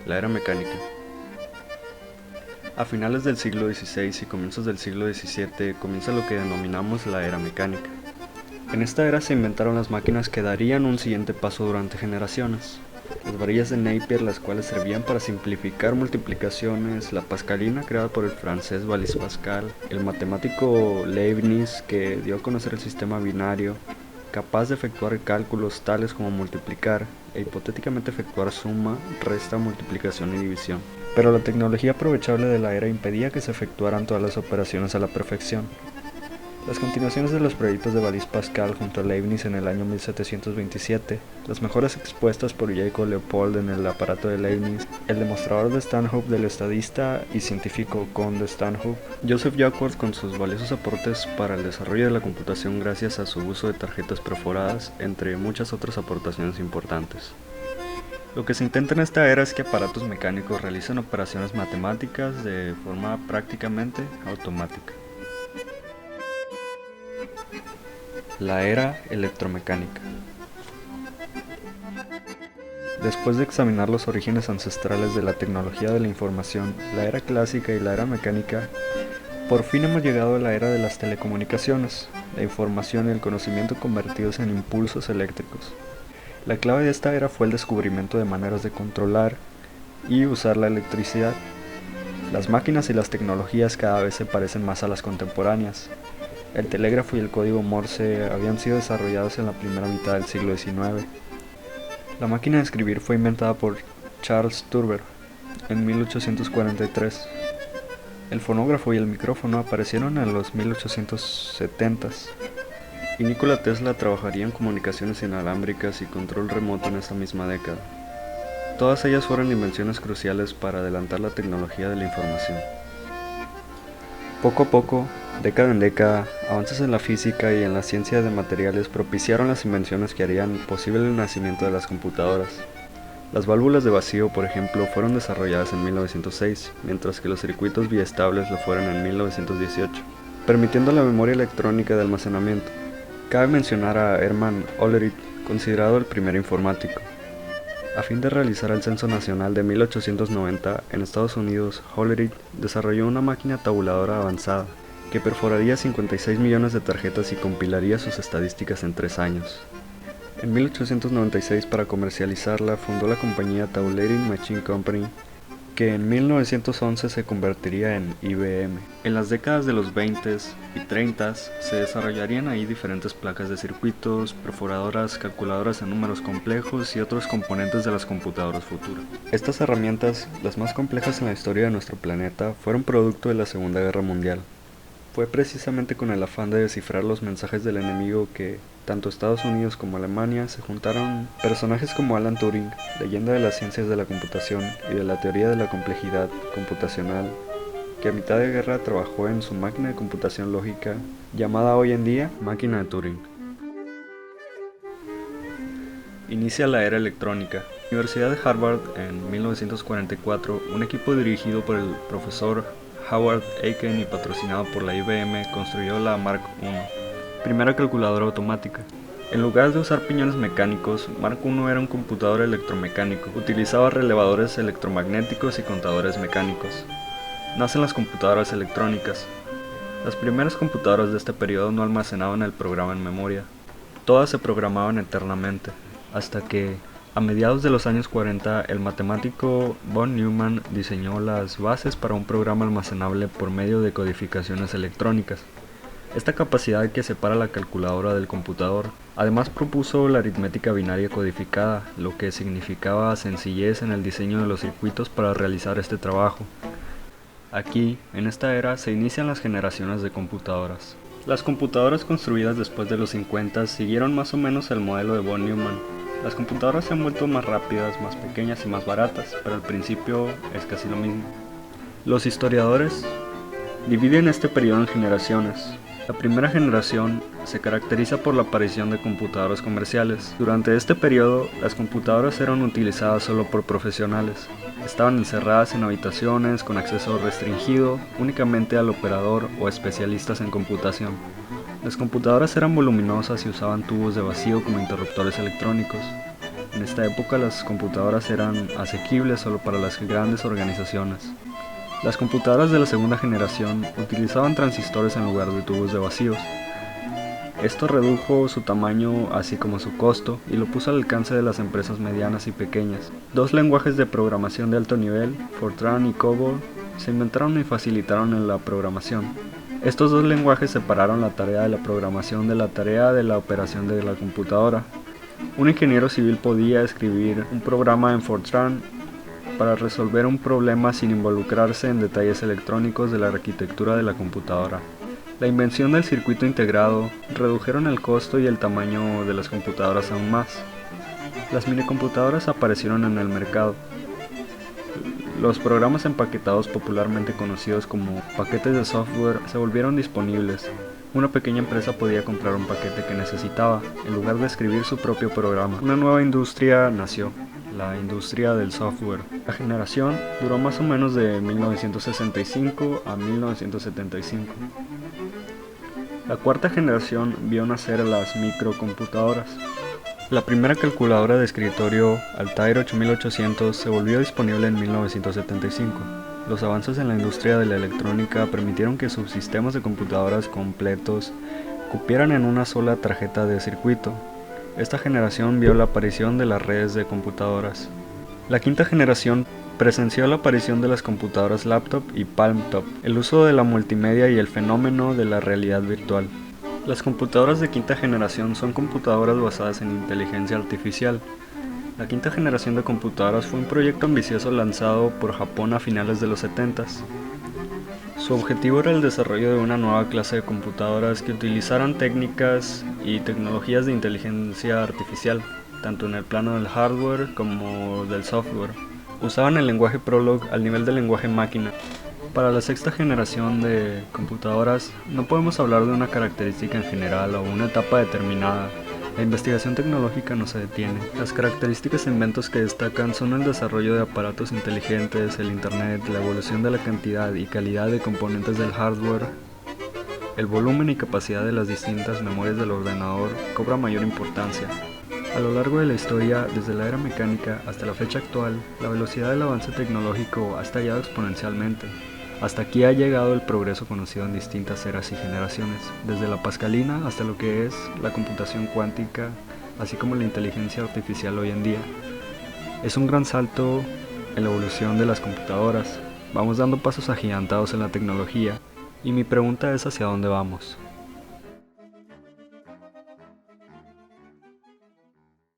La era mecánica. A finales del siglo XVI y comienzos del siglo XVII comienza lo que denominamos la era mecánica. En esta era se inventaron las máquinas que darían un siguiente paso durante generaciones. Las varillas de Napier, las cuales servían para simplificar multiplicaciones, la pascalina creada por el francés Blaise Pascal, el matemático Leibniz que dio a conocer el sistema binario, capaz de efectuar cálculos tales como multiplicar e hipotéticamente efectuar suma, resta, multiplicación y división. Pero la tecnología aprovechable de la era impedía que se efectuaran todas las operaciones a la perfección. Las continuaciones de los proyectos de Blaise Pascal junto a Leibniz en el año 1727, las mejoras expuestas por Jacob Leopold en el aparato de Leibniz, el demostrador de Stanhope del estadista y científico Conde Stanhope, Joseph Jacquard con sus valiosos aportes para el desarrollo de la computación gracias a su uso de tarjetas perforadas, entre muchas otras aportaciones importantes. Lo que se intenta en esta era es que aparatos mecánicos realicen operaciones matemáticas de forma prácticamente automática. La era electromecánica. Después de examinar los orígenes ancestrales de la tecnología de la información, la era clásica y la era mecánica, por fin hemos llegado a la era de las telecomunicaciones, la información y el conocimiento convertidos en impulsos eléctricos. La clave de esta era fue el descubrimiento de maneras de controlar y usar la electricidad. Las máquinas y las tecnologías cada vez se parecen más a las contemporáneas. El telégrafo y el código Morse habían sido desarrollados en la primera mitad del siglo XIX. La máquina de escribir fue inventada por Charles Turber en 1843. El fonógrafo y el micrófono aparecieron en los 1870s. Y Nikola Tesla trabajaría en comunicaciones inalámbricas y control remoto en esa misma década. Todas ellas fueron invenciones cruciales para adelantar la tecnología de la información. Poco a poco, década en década, avances en la física y en la ciencia de materiales propiciaron las invenciones que harían posible el nacimiento de las computadoras. Las válvulas de vacío, por ejemplo, fueron desarrolladas en 1906, mientras que los circuitos biestables lo fueron en 1918, permitiendo la memoria electrónica de almacenamiento. Cabe mencionar a Hermann Hollerith, considerado el primer informático. A fin de realizar el censo nacional de 1890 en Estados Unidos, Hollerith desarrolló una máquina tabuladora avanzada que perforaría 56 millones de tarjetas y compilaría sus estadísticas en 3 años. En 1896, para comercializarla, fundó la compañía Tabulating Machine Company, que en 1911 se convertiría en IBM. En las décadas de los 20s y 30s se desarrollarían ahí diferentes placas de circuitos, perforadoras, calculadoras en números complejos y otros componentes de las computadoras futuras. Estas herramientas, las más complejas en la historia de nuestro planeta, fueron producto de la Segunda Guerra Mundial. Fue precisamente con el afán de descifrar los mensajes del enemigo que, tanto Estados Unidos como Alemania, se juntaron personajes como Alan Turing, leyenda de las ciencias de la computación y de la teoría de la complejidad computacional, que a mitad de guerra trabajó en su máquina de computación lógica, llamada hoy en día máquina de Turing. Inicia la era electrónica. Universidad de Harvard, en 1944, un equipo dirigido por el profesor Howard Aiken y patrocinado por la IBM, construyó la Mark I, primera calculadora automática. En lugar de usar piñones mecánicos, Mark I era un computador electromecánico. Utilizaba relevadores electromagnéticos y contadores mecánicos. Nacen las computadoras electrónicas. Las primeras computadoras de este periodo no almacenaban el programa en memoria. Todas se programaban eternamente, hasta que, a mediados de los años 40, el matemático von Neumann diseñó las bases para un programa almacenable por medio de codificaciones electrónicas. Esta capacidad que separa la calculadora del computador. Además propuso la aritmética binaria codificada, lo que significaba sencillez en el diseño de los circuitos para realizar este trabajo. Aquí, en esta era, se inician las generaciones de computadoras. Las computadoras construidas después de los 50 siguieron más o menos el modelo de von Neumann. Las computadoras se han vuelto más rápidas, más pequeñas y más baratas, pero al principio es casi lo mismo. Los historiadores dividen este periodo en generaciones. La primera generación se caracteriza por la aparición de computadoras comerciales. Durante este periodo, las computadoras eran utilizadas solo por profesionales. Estaban encerradas en habitaciones con acceso restringido únicamente al operador o especialistas en computación. Las computadoras eran voluminosas y usaban tubos de vacío como interruptores electrónicos. En esta época las computadoras eran asequibles solo para las grandes organizaciones. Las computadoras de la segunda generación utilizaban transistores en lugar de tubos de vacíos. Esto redujo su tamaño así como su costo y lo puso al alcance de las empresas medianas y pequeñas. Dos lenguajes de programación de alto nivel, Fortran y COBOL, se inventaron y facilitaron en la programación. Estos dos lenguajes separaron la tarea de la programación de la tarea de la operación de la computadora. Un ingeniero civil podía escribir un programa en Fortran para resolver un problema sin involucrarse en detalles electrónicos de la arquitectura de la computadora. La invención del circuito integrado redujeron el costo y el tamaño de las computadoras aún más. Las minicomputadoras aparecieron en el mercado. Los programas empaquetados, popularmente conocidos como paquetes de software, se volvieron disponibles. Una pequeña empresa podía comprar un paquete que necesitaba, en lugar de escribir su propio programa. Una nueva industria nació, la industria del software. La generación duró más o menos de 1965 a 1975. La cuarta generación vio nacer las microcomputadoras. La primera calculadora de escritorio, Altair 8800, se volvió disponible en 1975. Los avances en la industria de la electrónica permitieron que subsistemas de computadoras completos cupieran en una sola tarjeta de circuito. Esta generación vio la aparición de las redes de computadoras. La quinta generación presenció la aparición de las computadoras laptop y palm top, el uso de la multimedia y el fenómeno de la realidad virtual. Las computadoras de quinta generación son computadoras basadas en inteligencia artificial. La quinta generación de computadoras fue un proyecto ambicioso lanzado por Japón a finales de los 70s. Su objetivo era el desarrollo de una nueva clase de computadoras que utilizaran técnicas y tecnologías de inteligencia artificial, tanto en el plano del hardware como del software. Usaban el lenguaje Prolog al nivel del lenguaje máquina. Para la sexta generación de computadoras no podemos hablar de una característica en general o una etapa determinada. La investigación tecnológica no se detiene. Las características e inventos que destacan son el desarrollo de aparatos inteligentes, el internet, la evolución de la cantidad y calidad de componentes del hardware. El volumen y capacidad de las distintas memorias del ordenador cobra mayor importancia. A lo largo de la historia, desde la era mecánica hasta la fecha actual, la velocidad del avance tecnológico ha estallado exponencialmente. Hasta aquí ha llegado el progreso conocido en distintas eras y generaciones, desde la pascalina hasta lo que es la computación cuántica, así como la inteligencia artificial hoy en día. Es un gran salto en la evolución de las computadoras. Vamos dando pasos agigantados en la tecnología, y mi pregunta es ¿hacia dónde vamos?